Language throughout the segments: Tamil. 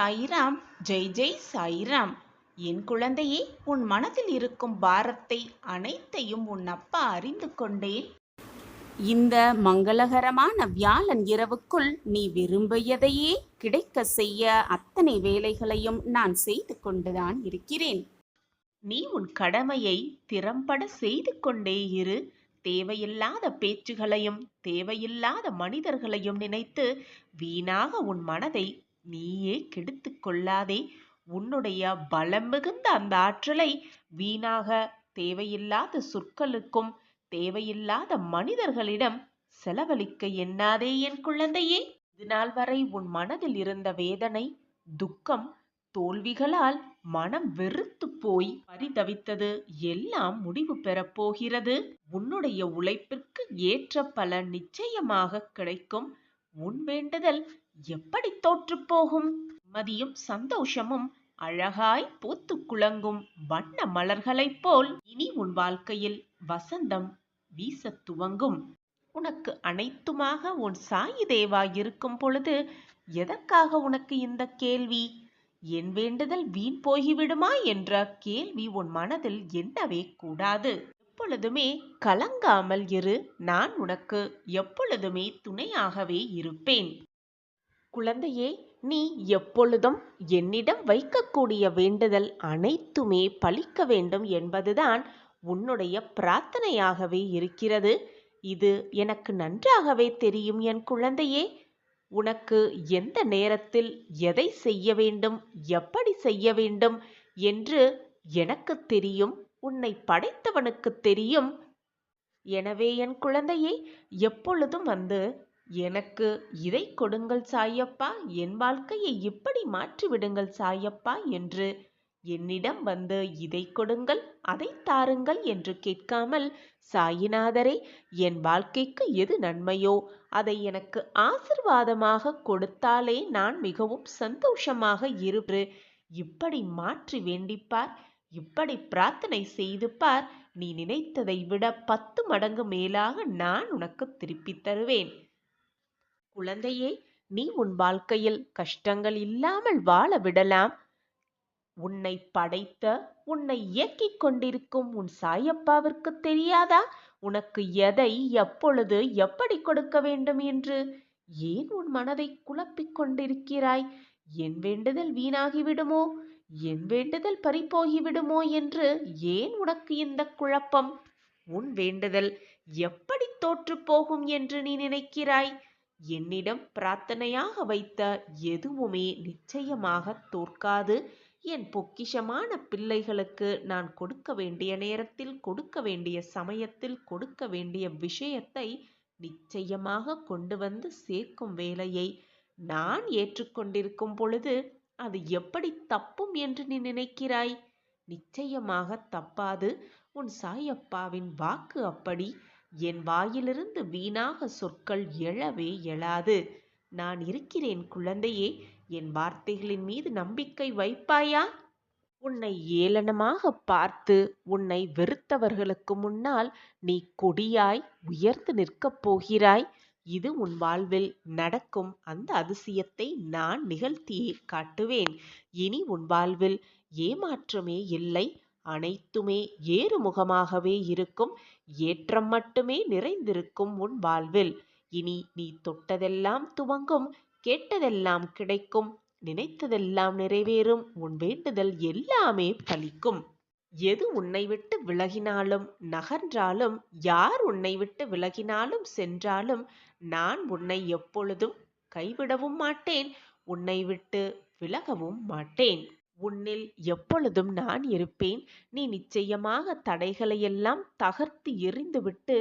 சாயிராம். ஜெய் ஜெய் சாயிராம். என் குழந்தையே, உன் மனதில் இருக்கும் பாரத்தை அனைத்தையும் உன் அப்பா அறிந்து கொண்டேன். இந்த மங்களகரமான வியாழன் இரவுக்குள் நீ விரும்பியதையே கிடைக்க செய்ய அத்தனை வேலைகளையும் நான் செய்து கொண்டுதான் இருக்கிறேன். நீ உன் கடமையை திறம்பட செய்து கொண்டே இரு. தேவையில்லாத பேச்சுகளையும் தேவையில்லாத மனிதர்களையும் நினைத்து வீணாக உன் மனதை நீயே கெடுத்து கொள்ளாதே. உன்னுடைய பலம் மிகுந்த அந்த ஆற்றலை வீணாக தேவையில்லாத சொற்களுக்கும் தேவையில்லாத மனிதர்களிடம் செலவழிக்க எண்ணாதே என் குழந்தையே. இதுநாள் வரை உன் மனதில் இருந்த வேதனை, துக்கம், தோல்விகளால் மனம் வெறுத்து போய் பரிதவித்தது எல்லாம் முடிவு பெறப் போகிறது. உன்னுடைய உழைப்பிற்கு ஏற்ற பலன் நிச்சயமாக கிடைக்கும். உன் வேண்டுதல் எப்படி தோற்று போகும்? மதியும் சந்தோஷமும் அழகாய் பூத்து குலங்கும் வண்ண மலர்களைப் போல் இனி உன் வாழ்க்கையில் வசந்தம் வீச துவங்கும். உனக்கு அனைத்துமாக உன் சாயி தேவா இருக்கும் பொழுது எதற்காக உனக்கு இந்த கேள்வி? என் வேண்டுதல் வீண் போய்விடுமா என்ற கேள்வி உன் மனதில் எண்ணவே கூடாது. எப்பொழுதுமே கலங்காமல் இரு. நான் உனக்கு எப்பொழுதுமே துணையாகவே இருப்பேன். குழந்தையே, நீ எப்பொழுதும் என்னிடம் வைக்கக்கூடிய வேண்டுதல் அனைத்துமே பலிக்க வேண்டும் என்பதுதான் உன்னுடைய பிரார்த்தனையாகவே இருக்கிறது. இது எனக்கு நன்றாகவே தெரியும் என் குழந்தையே. உனக்கு எந்த நேரத்தில் எதை செய்ய வேண்டும், எப்படி செய்ய வேண்டும் என்று எனக்கு தெரியும். உன்னை படைத்தவனுக்கு தெரியும். எனவே என் குழந்தையே, எப்பொழுதும் வந்து எனக்கு இதை கொடுங்கள் சாயப்பா, என் வாழ்க்கையை இப்படி மாற்றிவிடுங்கள் சாயப்பா என்று என்னிடம் வந்து இதை கொடுங்கள் அதை தாருங்கள் என்று கேட்காமல், சாயிநாதரே, என் வாழ்க்கைக்கு எது நன்மையோ அதை எனக்கு ஆசிர்வாதமாக கொடுத்தாலே நான் மிகவும் சந்தோஷமாக இருப்பு. இப்படி மாற்றி வேண்டிப்பார், இப்படி பிரார்த்தனை செய்து பார். நீ நினைத்ததை விட 10 மடங்கு மேலாக நான் உனக்கு திருப்பி தருவேன். குழந்தையே, நீ உன் வாழ்க்கையில் கஷ்டங்கள் இல்லாமல் வாழ விடலாம். உன்னை படைத்த, உன்னை இயக்கிக் கொண்டிருக்கும் உன் சாயப்பாவிற்கு தெரியாதா உனக்கு எதை எப்பொழுது எப்படி கொடுக்க வேண்டும் என்று? ஏன் உன் மனதை குழப்பிக் கொண்டிருக்கிறாய்? என் வேண்டுதல் வீணாகிவிடுமோ, என் வேண்டுதல் பறிபோகிவிடுமோ என்று ஏன் உனக்கு இந்த குழப்பம்? உன் வேண்டுதல் எப்படி தோற்று போகும் என்று நீ நினைக்கிறாய்? என்னிடம் பிரார்த்தனையாக வைத்த எதுவுமே நிச்சயமாக தோற்காது. என் பொக்கிஷமான பிள்ளைகளுக்கு நான் கொடுக்க வேண்டிய நேரத்தில், கொடுக்க வேண்டிய சமயத்தில், கொடுக்க வேண்டிய விஷயத்தை நிச்சயமாக கொண்டு வந்து சேர்க்கும் வேலையை நான் ஏற்றுக்கொண்டிருக்கும் பொழுது அது எப்படி தப்பும் என்று நீ நினைக்கிறாய்? நிச்சயமாக தப்பாது. உன் சாயப்பாவின் வாக்கு அப்படி. என் வாயிலிருந்து வீணாக சொற்கள் எழவே எழாது. நான் இருக்கிறேன் குழந்தையே. என் வார்த்தைகளின் மீது நம்பிக்கை வைப்பாயா? உன்னை ஏளனமாக பார்த்து உன்னை வெறுத்தவர்களுக்கு முன்னால் நீ கொடியாய் உயர்ந்து நிற்கப் போகிறாய். இது உன் வாழ்வில் நடக்கும் அந்த அதிசயத்தை நான் நிகழ்த்தியே காட்டுவேன். இனி உன் வாழ்வில் ஏமாற்றமே இல்லை. அனைத்துமே ஏறுமுகமாகவே இருக்கும். ஏற்றம் மட்டுமே நிறைந்திருக்கும் உன் வாழ்வில். இனி நீ தொட்டதெல்லாம் துவங்கும், கேட்டதெல்லாம் கிடைக்கும், நினைத்ததெல்லாம் நிறைவேறும். உன் வேண்டுதல் எல்லாமே பலிக்கும். எது உன்னை விட்டு விலகினாலும் நகன்றாலும், யார் உன்னை விட்டு விலகினாலும் சென்றாலும், நான் உன்னை எப்பொழுதும் கைவிடவும் மாட்டேன், உன்னை விட்டு விலகவும் மாட்டேன். உன்னில் எப்பொழுதும் நான் இருப்பேன். நீ நிச்சயமாக தடைகளையெல்லாம் தகர்த்து எறிந்துவிட்டு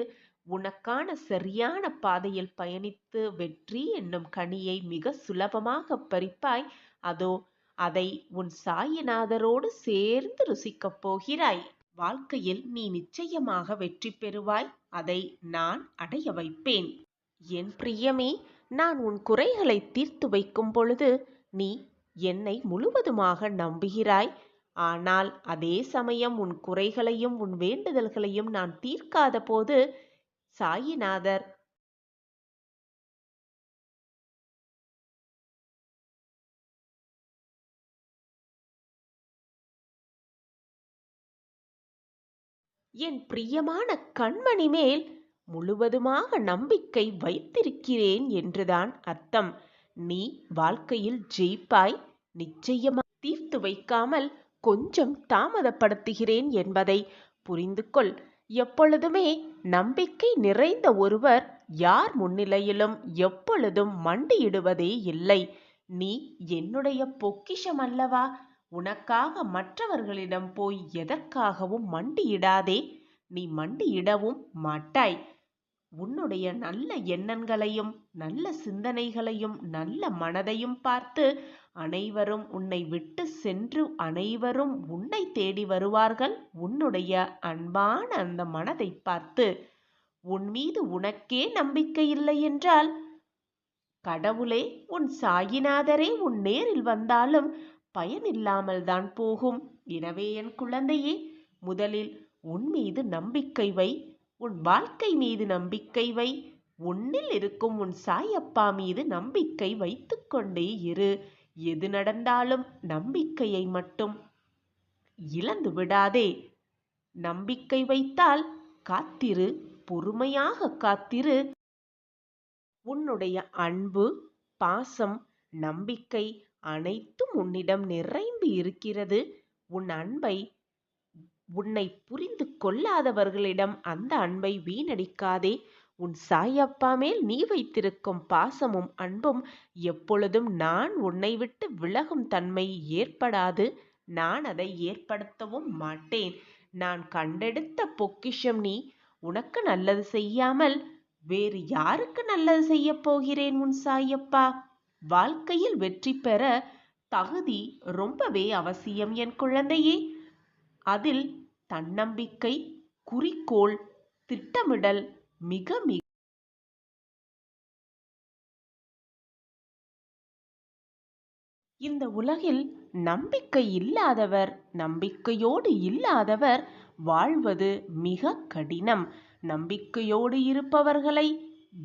உனக்கான சரியான பாதையில் பயணித்து வெற்றி என்னும் கனியை மிக சுலபமாக பறிப்பாய். அதோ அதை உன் சாயிநாதரோடு சேர்ந்து ருசிக்கப் போகிறாய். வாழ்க்கையில் நீ நிச்சயமாக வெற்றி பெறுவாய். அதை நான் அடைய வைப்பேன். என் பிரியமே, நான் உன் குறைகளை தீர்த்து வைக்கும் பொழுது நீ என்னை முழுவதுமாக நம்புகிறாய். ஆனால் அதே சமயம் உன் குறைகளையும் உன் வேண்டுதல்களையும் நான் தீர்க்காத போது சாயிநாதர் என் பிரியமான கண்மணி மேல் முழுவதுமாக நம்பிக்கை வைத்திருக்கிறேன் என்றுதான் அர்த்தம். நீ வாழ்க்கையில் ஜெயிப்பாய், நிச்சயமாக. தீர்த்து வைக்காமல் கொஞ்சம் தாமதப்படுத்துகிறேன் என்பதை புரிந்து கொள். எப்பொழுதுமே நம்பிக்கை நிறைந்த ஒருவர் யார் முன்னிலையிலும் எப்பொழுதும் மண்டியிடுவதே இல்லை. நீ என்னுடைய பொக்கிஷம் அல்லவா? உனக்காக மற்றவர்களிடம் போய் எதற்காகவும் மண்டியிடாதே. நீ மண்டியிடவும் மாட்டாய். உன்னுடைய நல்ல எண்ணங்களையும் நல்ல சிந்தனைகளையும் நல்ல மனதையும் பார்த்து அனைவரும் உன்னை விட்டு சென்று அனைவரும் உன்னை தேடி வருவார்கள். உன்னுடைய அன்பான அந்த மனதை பார்த்து உன் மீது உனக்கே நம்பிக்கை இல்லை என்றால் கடவுளே, உன் சாயிநாதரே உன் நேரில் வந்தாலும் பயனில்லாமல் தான் போகும். எனவே என் குழந்தையே, முதலில் உன் மீது நம்பிக்கை வை. உன் வாழ்க்கை மீது நம்பிக்கை வை. உன்னில் இருக்கும் உன் சாயப்பா மீது நம்பிக்கை வைத்து கொண்டே இரு. எது நடந்தாலும் நம்பிக்கையை மட்டும் இழந்து விடாதே. நம்பிக்கை வைத்தால் காத்திரு, பொறுமையாக காத்திரு. உன்னுடைய அன்பு, பாசம், நம்பிக்கை அனைத்தும் உன்னிடம் நிறைந்து இருக்கிறது. உன் அன்பை உன்னை புரிந்து கொள்ளாதவர்களிடம் அந்த அன்பை வீணடிக்காதே. உன் சாயப்பா மேல் நீ வைத்திருக்கும் பாசமும் அன்பும் எப்பொழுதும் நான் உன்னை விட்டு விலகும் தன்மை ஏற்படாது. நான் அதை ஏற்படுத்தவும் மாட்டேன். நான் கண்டெடுத்த பொக்கிஷம் நீ. உனக்கு நல்லது செய்யாமல் வேறு யாருக்கு நல்லது செய்ய போகிறேன் உன் சாயப்பா? வாழ்க்கையில் வெற்றி பெற தகுதி ரொம்பவே அவசியம் என் குழந்தையே. அதில் தன்னம்பிக்கை, குறிக்கோள், திட்டமிடல் மிக மிக இந்த உலகில் நம்பிக்கை இல்லாதவர், நம்பிக்கையோடு இல்லாதவர் வாழ்வது மிக கடினம். நம்பிக்கையோடு இருப்பவர்களை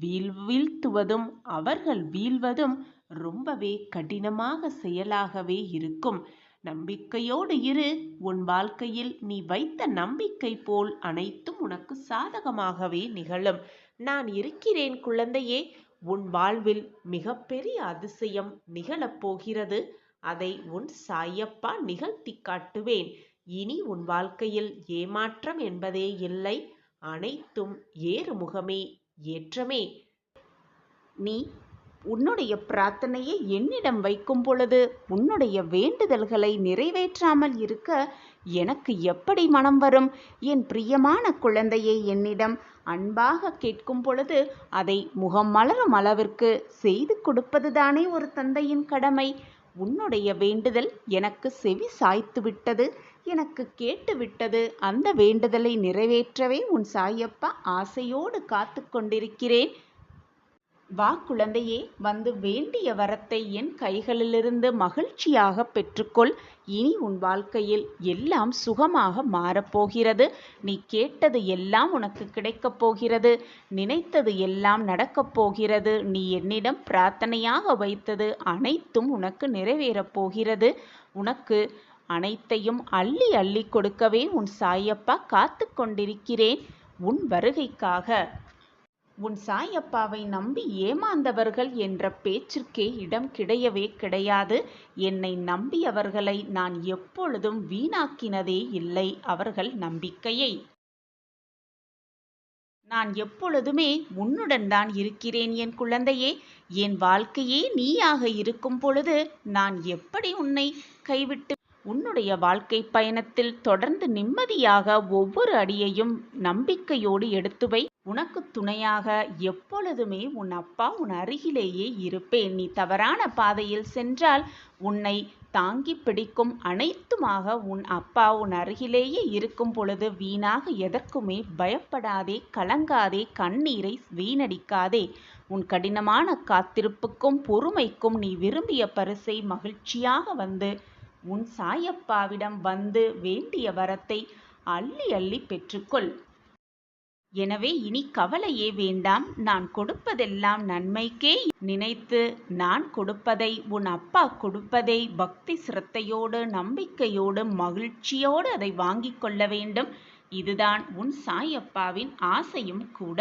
வீழ்த்துவதும் அவர்கள் வீழ்வதும் ரொம்பவே கடினமாக செயலாகவே இருக்கும். நம்பிக்கையோடு இரு. உன் வாழ்க்கையில் நீ வைத்த நம்பிக்கை போல் அனைத்தும் உனக்கு சாதகமாகவே நிகழும். நான் இருக்கிறேன் குழந்தையே. உன் வாழ்வில் மிகப்பெரிய அதிசயம் நிகழப்போகிறது. அதை உன் சாயப்பா நிகழ்த்தி காட்டுவேன். இனி உன் வாழ்க்கையில் ஏமாற்றம் என்பதே இல்லை. அனைத்தும் ஏறுமுகமே, ஏற்றமே. நீ உன்னுடைய பிரார்த்தனையை என்னிடம் வைக்கும் பொழுது உன்னுடைய வேண்டுதல்களை நிறைவேற்றாமல் இருக்க எனக்கு எப்படி மனம் வரும்? என் பிரியமான குழந்தையை என்னிடம் அன்பாக கேட்கும் பொழுது அதை முகம் மலரும் அளவிற்கு செய்து கொடுப்பதுதானே ஒரு தந்தையின் கடமை. உன்னுடைய வேண்டுதல் எனக்கு செவி சாய்த்து விட்டது, எனக்கு கேட்டு விட்டது. அந்த வேண்டுதலை நிறைவேற்றவே உன் சாயப்பா ஆசையோடு காத்து கொண்டிருக்கிறேன். வா குழந்தையே, வந்து வேண்டிய வரத்தை என் கைகளிலிருந்து மகிழ்ச்சியாக பெற்றுக்கொள். இனி உன் வாழ்க்கையில் எல்லாம் சுகமாக மாறப்போகிறது. நீ கேட்டது எல்லாம் உனக்கு கிடைக்கப் போகிறது. நினைத்தது எல்லாம் நடக்கப் போகிறது. நீ என்னிடம் பிரார்த்தனையாக வைத்தது அனைத்தும் உனக்கு நிறைவேறப் போகிறது. உனக்கு அனைத்தையும் அள்ளி அள்ளி கொடுக்கவே உன் சாயப்பா காத்து கொண்டிருக்கிறேன் உன் வருகைக்காக. உன் சாயப்பாவை நம்பி ஏமாந்தவர்கள் என்ற பேச்சிற்கே இடம் கிடையவே கிடையாது. என்னை நம்பியவர்களை நான் எப்பொழுதும் வீணாக்கினதே இல்லை அவர்கள் நம்பிக்கையை. நான் எப்பொழுதுமே உன்னுடன் தான் இருக்கிறேன் என் குழந்தையே. என் வாழ்க்கையே நீயாக இருக்கும் பொழுது நான் எப்படி உன்னை கைவிட்டு உன்னுடைய வாழ்க்கை பயணத்தில் தொடர்ந்து நிம்மதியாக ஒவ்வொரு அடியையும் நம்பிக்கையோடு எடுத்து வை. உனக்கு துணையாக எப்பொழுதுமே உன் அப்பா உன் அருகிலேயே இருப்பேன். நீ தவறான பாதையில் சென்றால் உன்னை தாங்கி பிடிக்கும் அனைத்துமாக உன் அப்பா உன் அருகிலேயே இருக்கும் பொழுது வீணாக எதற்குமே பயப்படாதே, கலங்காதே, கண்ணீரை வீணடிக்காதே. உன் கடினமான காத்திருப்புக்கும் பொறுமைக்கும் நீ விரும்பிய பரிசை மகிழ்ச்சியாக வந்து உன் சாயப்பாவிடம் வந்து வேண்டிய வரத்தை அள்ளி அள்ளி பெற்றுக்கொள். எனவே இனி கவலையே வேண்டாம். நான் கொடுப்பதெல்லாம் நன்மைக்கே நினைத்து நான் கொடுப்பதை உன் அப்பா கொடுப்பதை பக்தி சிரத்தையோடு நம்பிக்கையோடு மகிழ்ச்சியோடு அதை வாங்கி கொள்ள வேண்டும். இதுதான் உன் சாயப்பாவின் ஆசையும் கூட.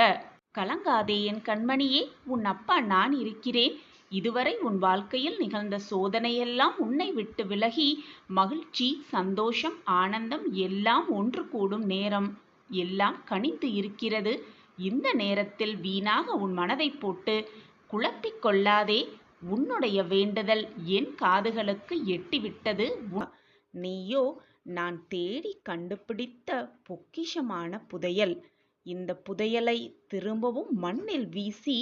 கலங்காதே என் கண்மணியே, உன் அப்பா நான் இருக்கிறேன். இதுவரை உன் வாழ்க்கையில் நிகழ்ந்த சோதனையெல்லாம் உன்னை விட்டு விலகி மகிழ்ச்சி, சந்தோஷம், ஆனந்தம் எல்லாம் ஒன்று கூடும் நேரம் எல்லாம் கனிந்து இருக்கிறது. இந்த நேரத்தில் வீணாக உன் மனதை போட்டு குழப்பிக் கொள்ளாதே. உன்னுடைய வேண்டுதல் என் காதுகளுக்கு எட்டிவிட்டது. நீயோ நான் தேடி கண்டுபிடித்த பொக்கிஷமான புதையல். இந்த புதையலை திரும்பவும் மண்ணில் வீசி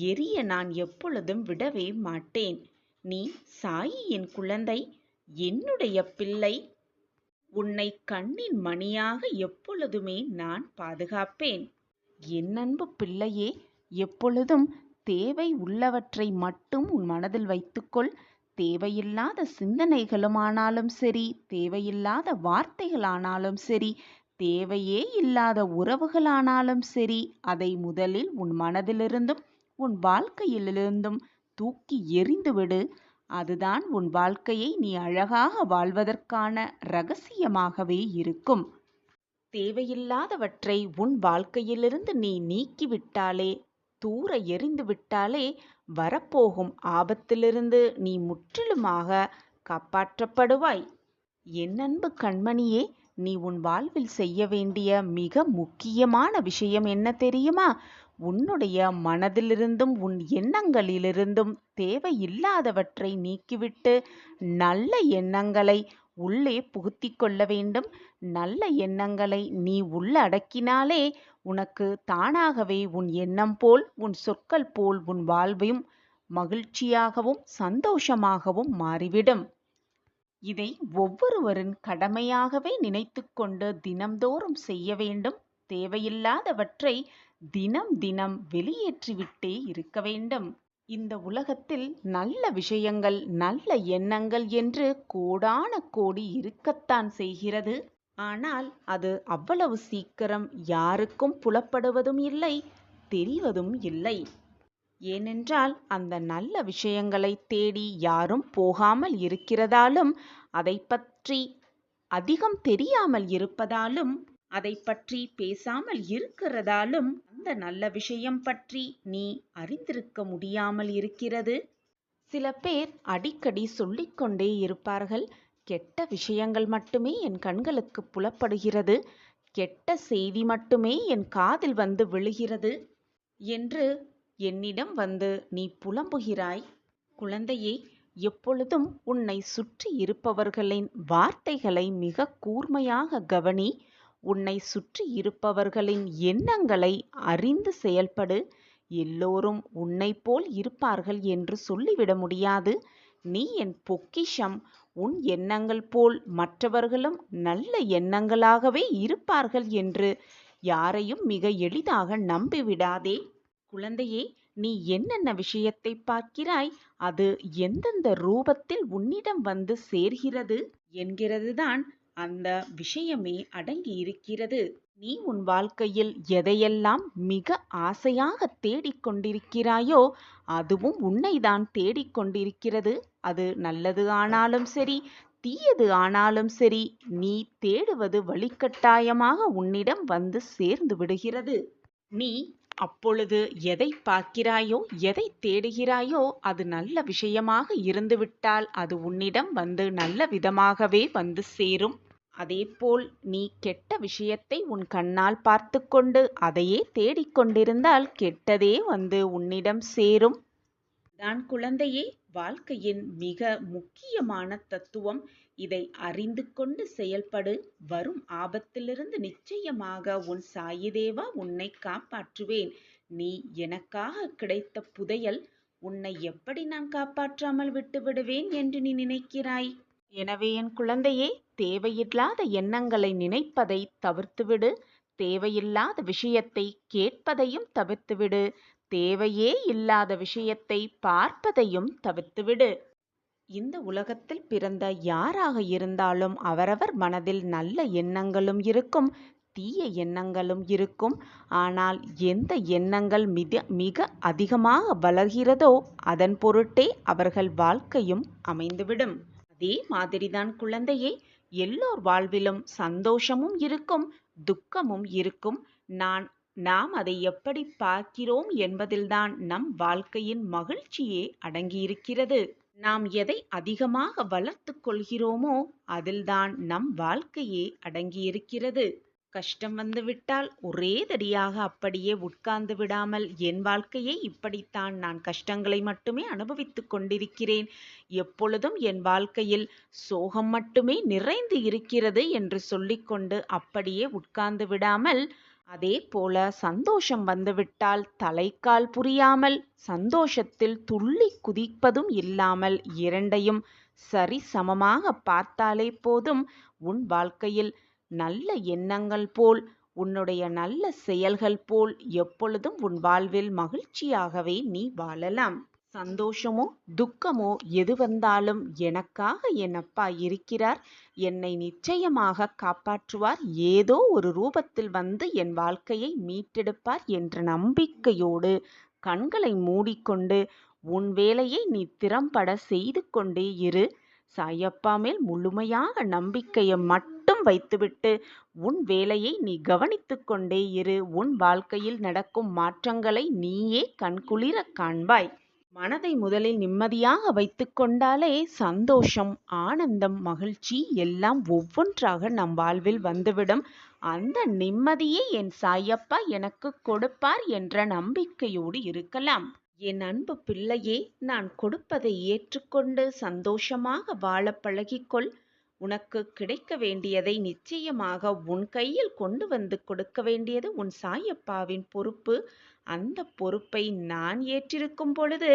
எரிய நான் எப்பொழுதும் விடவே மாட்டேன். நீ சாயி என் குழந்தை, என்னுடைய பிள்ளை. உன்னை கண்ணின் மணியாக எப்பொழுதுமே நான் பாதுகாப்பேன். என் அன்பு பிள்ளையே, எப்பொழுதும் தேவை உள்ளவற்றை மட்டும் உன் மனதில் வைத்துக்கொள். தேவையில்லாத சிந்தனைகளுமானாலும் சரி, தேவையில்லாத வார்த்தைகளானாலும் சரி, தேவையே இல்லாத உறவுகளானாலும் சரி, அதை முதலில் உன் மனதிலிருந்தும் உன் வாழ்க்கையிலிருந்தும் தூக்கி எறிந்துவிடு. அதுதான் உன் வாழ்க்கையை நீ அழகாக வாழ்வதற்கான இரகசியமாகவே இருக்கும். தேவையில்லாதவற்றை உன் வாழ்க்கையிலிருந்து நீ நீக்கிவிட்டாலே, தூர எறிந்து விட்டாலே, வரப்போகும் ஆபத்திலிருந்து நீ முற்றிலுமாக காப்பாற்றப்படுவாய். என் அன்பு கண்மணியே, நீ உன் வாழ்வில் செய்ய வேண்டிய மிக முக்கியமான விஷயம் என்ன தெரியுமா? உன்னுடைய மனதிலிருந்தும் உன் எண்ணங்களிலிருந்தும் தேவையில்லாதவற்றை நீக்கிவிட்டு நல்ல எண்ணங்களை உள்ளே புகுத்தி கொள்ள வேண்டும். நல்ல எண்ணங்களை நீ உள்ளடக்கினாலே உனக்கு தானாகவே உன் எண்ணம் போல், உன் சொற்கள் போல் உன் வாழ்வையும் மகிழ்ச்சியாகவும் சந்தோஷமாகவும் மாறிவிடும். இதை ஒவ்வொருவரின் கடமையாகவே நினைத்து கொண்டு தினம்தோறும் செய்ய வேண்டும். தேவையில்லாதவற்றை தினம் தினம் வெளியேற்றிவிட்டே இருக்க வேண்டும். இந்த உலகத்தில் நல்ல விஷயங்கள், நல்ல எண்ணங்கள் என்று கோடான கோடி இருக்கத்தான் செய்கிறது. ஆனால் அது அவ்வளவு சீக்கிரம் யாருக்கும் புலப்படுவதும் இல்லை, தெரிவதும் இல்லை. ஏனென்றால் அந்த நல்ல விஷயங்களை தேடி யாரும் போகாமல் இருக்கிறதாலும், அதை பற்றி அதிகம் தெரியாமல் இருப்பதாலும், அதை பற்றி பேசாமல் இருக்கிறதாலும் அந்த நல்ல விஷயம் பற்றி நீ அறிந்திருக்க முடியாமல் இருக்கிறது. சில பேர் அடிக்கடி சொல்லிக்கொண்டே இருப்பார்கள், கெட்ட விஷயங்கள் மட்டுமே என் கண்களுக்கு புலப்படுகிறது, கெட்ட செய்தி மட்டுமே என் காதில் வந்து விழுகிறது என்று என்னிடம் வந்து நீ புலம்புகிறாய். குழந்தையே, எப்பொழுதும் உன்னை சுற்றி இருப்பவர்களின் வார்த்தைகளை மிக கூர்மையாக கவனி. உன்னை சுற்றி இருப்பவர்களின் எண்ணங்களை அறிந்து செயல்படு. எல்லோரும் உன்னை போல் இருப்பார்கள் என்று சொல்லிவிட முடியாது. நீ என் பொக்கிஷம். உன் எண்ணங்கள் போல் மற்றவர்களும் நல்ல எண்ணங்களாகவே இருப்பார்கள் என்று யாரையும் மிக எளிதாக நம்பிவிடாதே. குழந்தையே, நீ என்னென்ன விஷயத்தை பார்க்கிறாய், அது எந்தெந்த ரூபத்தில் உன்னிடம் வந்து சேர்கிறது என்கிறதுதான் அந்த விஷயமே அடங்கி இருக்கிறது. நீ உன் வாழ்க்கையில் எதையெல்லாம் மிக ஆசையாக தேடிக்கொண்டிருக்கிறாயோ அதுவும் உன்னைதான் தேடிக்கொண்டிருக்கிறது. அது நல்லது ஆனாலும் சரி, தீயது ஆனாலும் சரி, நீ தேடுவது வழிகட்டாயமாக உன்னிடம் வந்து சேர்ந்து விடுகிறது. நீ அப்பொழுது எதை பார்க்கிறாயோ, எதை தேடுகிறாயோ அது நல்ல விஷயமாக இருந்துவிட்டால் அது உன்னிடம் வந்து நல்ல விதமாகவே வந்து சேரும். அதேபோல் நீ கெட்ட விஷயத்தை உன் கண்ணால் பார்த்து கொண்டு அதையே தேடிக்கொண்டிருந்தால் கெட்டதே வந்து உன்னிடம் சேரும். தான் குழந்தையே, வாழ்க்கையின் மிக முக்கியமான தத்துவம். இதை அறிந்து கொண்டு செயல்படு. வரும் ஆபத்திலிருந்து நிச்சயமாக உன் சாயிதேவா உன்னை காப்பாற்றுவேன். நீ எனக்காக கிடைத்த புதையல். உன்னை எப்படி நான் காப்பாற்றாமல் விட்டு விடுவேன் என்று நீ நினைக்கிறாய்? எனவே என் குழந்தையே, தேவையில்லாத எண்ணங்களை நினைப்பதை தவிர்த்துவிடு. தேவையில்லாத விஷயத்தை கேட்பதையும் தவிர்த்துவிடு. தேவையே இல்லாத விஷயத்தை பார்ப்பதையும் தவிர்த்துவிடு. இந்த உலகத்தில் பிறந்த யாராக இருந்தாலும் அவரவர் மனதில் நல்ல எண்ணங்களும் இருக்கும், தீய எண்ணங்களும் இருக்கும். ஆனால் எந்த எண்ணங்கள் மிக அதிகமாக வளர்கிறதோ அதன் பொருட்டே அவர்கள் வாழ்க்கையும் அமைந்துவிடும். அதே மாதிரிதான் குழந்தையே, எல்லோர் வாழ்விலும் சந்தோஷமும் இருக்கும், துக்கமும் இருக்கும். நாம் அதை எப்படி பார்க்கிறோம் என்பதில்தான் நம் வாழ்க்கையின் மகிழ்ச்சியே அடங்கியிருக்கிறது. நாம் எதை அதிகமாக வளர்த்துக் கொள்கிறோமோ அதில்தான் நம் வாழ்க்கையே அடங்கியிருக்கிறது. கஷ்டம் வந்துவிட்டால் ஒரேதடியாக அப்படியே உட்கார்ந்து விடாமல், என் வாழ்க்கையே இப்படித்தான், நான் கஷ்டங்களை மட்டுமே அனுபவித்துக் கொண்டிருக்கிறேன், எப்பொழுதும் என் வாழ்க்கையில் சோகம் மட்டுமே நிறைந்து இருக்கிறது என்று சொல்லிக்கொண்டு அப்படியே உட்கார்ந்து விடாமல், அதே போல சந்தோஷம் வந்துவிட்டால் தலைக்கால் புரியாமல் சந்தோஷத்தில் துள்ளி குதிப்பதும் இல்லாமல் இரண்டையும் சரிசமமாக பார்த்தாலே போதும். உன் வாழ்க்கையில் நல்ல எண்ணங்கள் போல், உன்னுடைய நல்ல செயல்கள் போல் எப்பொழுதும் உன் வாழ்வில் மகிழ்ச்சியாகவே நீ வாழலாம். சந்தோஷமோ துக்கமோ எது வந்தாலும் எனக்காக என் அப்பா இருக்கிறார், என்னை நிச்சயமாக காப்பாற்றுவார், ஏதோ ஒரு ரூபத்தில் வந்து என் வாழ்க்கையை மீட்டெடுப்பார் என்ற நம்பிக்கையோடு கண்களை மூடிக்கொண்டு உன் வேலையை நீ திறம்பட செய்து கொண்டே இரு. சாயப்பா மேல் முழுமையாக நம்பிக்கையை மட்டும் வைத்துவிட்டு உன் வேலையை நீ கவனித்து கொண்டே இரு. உன் வாழ்க்கையில் நடக்கும் மாற்றங்களை நீயே கண்குளிர காண்பாய். மனதை முதலில் நிம்மதியாக வைத்து கொண்டாலே சந்தோஷம், ஆனந்தம், மகிழ்ச்சி எல்லாம் ஒவ்வொன்றாக நம் வாழ்வில் வந்துவிடும். அந்த நிம்மதியை என் சாயப்பா எனக்கு கொடுப்பார் என்ற நம்பிக்கையோடு இருக்கலாம். என் அன்பு பிள்ளையே, நான் கொடுப்பதை ஏற்றுக்கொண்டு சந்தோஷமாக வாழ பழகிக்கொள். உனக்கு கிடைக்க வேண்டியதை நிச்சயமாக உன் கையில் கொண்டு வந்து கொடுக்க வேண்டியது உன் சாயப்பாவின் பொறுப்பு. அந்த பொறுப்பை நான் ஏற்றிருக்கும் பொழுது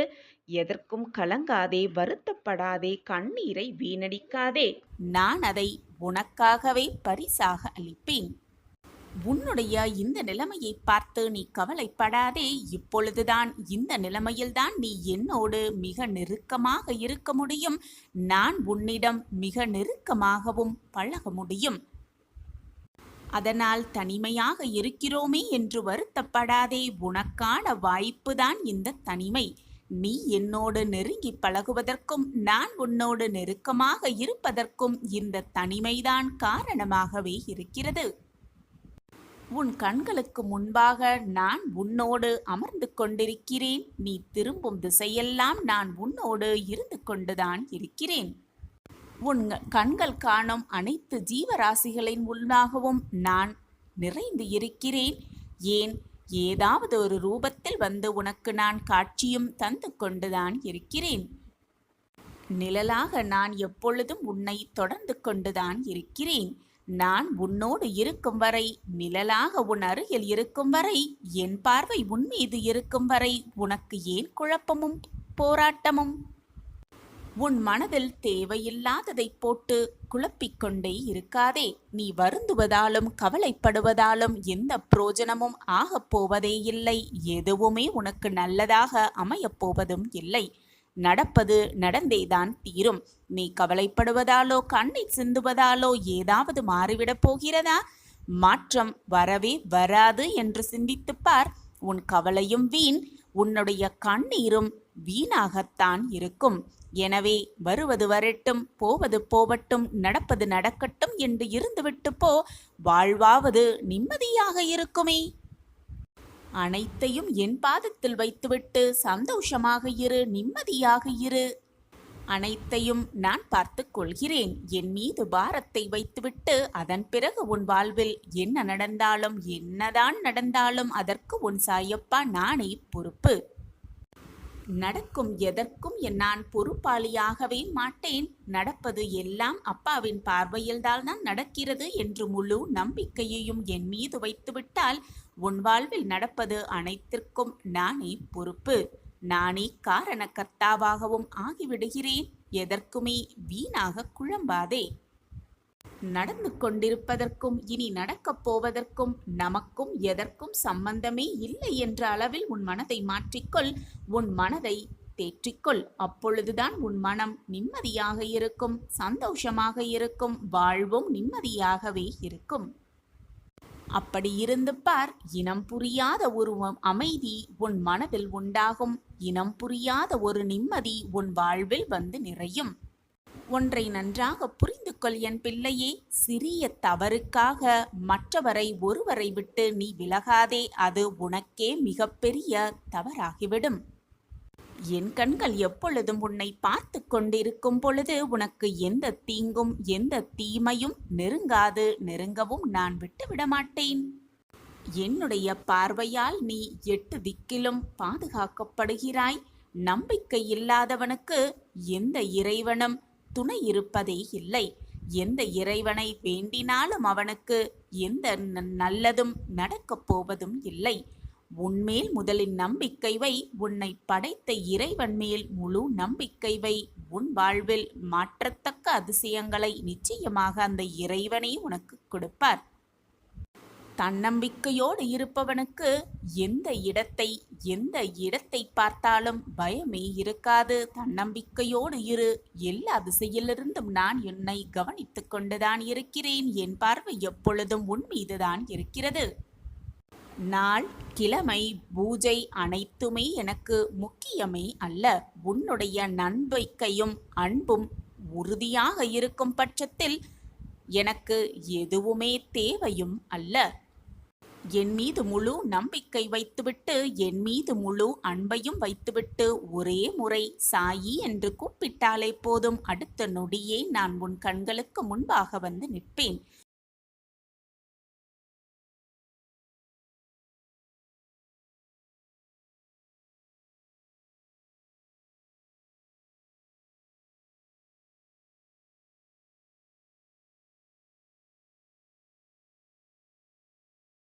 எதற்கும் கலங்காதே, வருத்தப்படாதே, கண்ணீரை வீணடிக்காதே. நான் அதை உனக்காகவே பரிசாக அளிப்பேன். உன்னுடைய இந்த நிலைமையை பார்த்து நீ கவலைப்படாதே. இப்பொழுதுதான் இந்த நிலைமையில்தான் நீ என்னோடு மிக நெருக்கமாக இருக்க முடியும். நான் உன்னிடம் மிக நெருக்கமாகவும் பழக முடியும். அதனால் தனிமையாக இருக்கிறோமே என்று வருத்தப்படாதே. உனக்கான வாய்ப்புதான் இந்த தனிமை. நீ என்னோடு நெருங்கி பழகுவதற்கும் நான் உன்னோடு நெருக்கமாக இருப்பதற்கும் இந்த தனிமைதான் காரணமாகவே இருக்கிறது. உன் கண்களுக்கு முன்பாக நான் உன்னோடு அமர்ந்து கொண்டிருக்கிறேன். நீ திரும்பும் திசையெல்லாம் நான் உன்னோடு இருந்து கொண்டுதான் இருக்கிறேன். உன் கண்கள் காணும் அனைத்து ஜீவராசிகளின் உள்ளாகவும் நான் நிறைந்து இருக்கிறேன். ஏன், ஏதாவது ஒரு ரூபத்தில் வந்து உனக்கு நான் காட்சியும் தந்து கொண்டுதான் இருக்கிறேன். நிழலாக நான் எப்பொழுதும் உன்னை தொடர்ந்து கொண்டுதான் இருக்கிறேன். நான் உன்னோடு இருக்கும் வரை, நிழலாக உன் அருகில் இருக்கும் வரை, என் பார்வை உன் மீது இருக்கும் வரை உனக்கு ஏன் குழப்பமும் போராட்டமும்? உன் மனதில் தேவையில்லாததை போட்டு குழப்பிக்கொண்டே இருக்காதே. நீ வருந்துவதாலும் கவலைப்படுவதாலும் எந்த பிரயோஜனமும் ஆகப் போவதே இல்லை. எதுவுமே உனக்கு நல்லதாக அமையப் போவதும் இல்லை. நடப்பது நடந்தேதான் தீரும். நீ கவலைப்படுவதாலோ கண்ணீர் சிந்துவதாலோ ஏதாவது மாறிவிடப் போகிறதா? மாற்றம் வரவே வராது என்று சிந்தித்துப் பார். உன் கவலையும் வீண், உன்னுடைய கண்ணீரும் வீணாகத்தான் இருக்கும். எனவே வருவது வரட்டும், போவது போவட்டும், நடப்பது நடக்கட்டும் என்று இருந்துவிட்டு போ. வாழ்வாவது நிம்மதியாக இருக்குமே. அனைத்தையும் என் பாதத்தில் வைத்துவிட்டு சந்தோஷமாக இரு, நிம்மதியாக இரு. அனைத்தையும் நான் பார்த்துக் கொள்கிறேன். என் மீது பாரத்தை வைத்துவிட்டு அதன் பிறகு உன் வாழ்வில் என்ன நடந்தாலும் என்னதான் நடந்தாலும் அதற்கு உன் சாயப்பா நானே பொறுப்பு. நடக்கும் எதற்கும் நான் பொறுப்பாளியாகவே மாட்டேன். நடப்பது எல்லாம் அப்பாவின் பார்வையில்தான் நடக்கிறது என்று முழு நம்பிக்கையையும் என் மீது வைத்துவிட்டால் உன் வாழ்வில் நடப்பது அனைத்திற்கும் நானே பொறுப்பு. நானே காரணக்கர்த்தாவாகவும் ஆகிவிடுகிறேன். எதற்குமே வீணாக குழம்பாதே. நடந்து கொண்டிருப்பதற்கும் இனி நடக்கப் போவதற்கும் நமக்கும் எதற்கும் சம்பந்தமே இல்லை என்ற அளவில் உன் மனதை மாற்றிக்கொள். உன் மனதை தேற்றிக்கொள். அப்பொழுதுதான் உன் மனம் நிம்மதியாக இருக்கும், சந்தோஷமாக இருக்கும், வாழ்வும் நிம்மதியாகவே இருக்கும். அப்படி இருந்து பார். இனம் புரியாத ஒரு அமைதி உன் மனதில் உண்டாகும். இனம் புரியாத ஒரு நிம்மதி உன் வாழ்வில் வந்து நிறையும். ஒன்றை நன்றாக புரிந்து கொள் என் பிள்ளையே. சிறிய தவறுக்காக மற்றவரை ஒருவரை விட்டு நீ விலகாதே. அது உனக்கே மிகப்பெரிய தவறாகிவிடும். என் கண்கள் எப்பொழுதும் உன்னை பார்த்து கொண்டிருக்கும் பொழுது உனக்கு எந்த தீங்கும் எந்த தீமையும் நெருங்காது. நெருங்கவும் நான் விட்டுவிட மாட்டேன். என்னுடைய பார்வையால் நீ 8 திக்கிலும் பாதுகாக்கப்படுகிறாய். நம்பிக்கை இல்லாதவனுக்கு எந்த இறைவனும் துணை இருப்பதே இல்லை. எந்த இறைவனை வேண்டினாலும் அவனுக்கு எந்த நல்லதும் நடக்கப் போவதும் இல்லை. உன்மேல் முதலில் நம்பிக்கை வை. உன்னை படைத்த இறைவன் மேல் முழு நம்பிக்கை வை. உன் வாழ்வில் மாற்றத்தக்க அதிசயங்களை நிச்சயமாக அந்த இறைவனே உனக்கு கொடுப்பார். தன்னம்பிக்கையோடு இருப்பவனுக்கு எந்த இடத்தை பார்த்தாலும் பயமே இருக்காது. தன்னம்பிக்கையோடு இரு. எல்லா திசையிலிருந்தும் நான் என்னை கவனித்துக் கொண்டுதான் இருக்கிறேன். என் பார்வை எப்பொழுதும் உன் மீதுதான் இருக்கிறது. நாள், கிழமை, பூஜை அனைத்துமே எனக்கு முக்கியமே அல்ல. உன்னுடைய நம்பிக்கையும் அன்பும் உறுதியாக இருக்கும் பட்சத்தில் எனக்கு எதுவுமே தேவையும் அல்ல. என் மீது முழு நம்பிக்கை வைத்துவிட்டு என் மீது முழு அன்பையும் வைத்துவிட்டு ஒரே முறை சாயி என்று கூப்பிட்டாலே போதும், அடுத்த நொடியே நான் உன் கண்களுக்கு முன்பாக வந்து நிற்பேன்.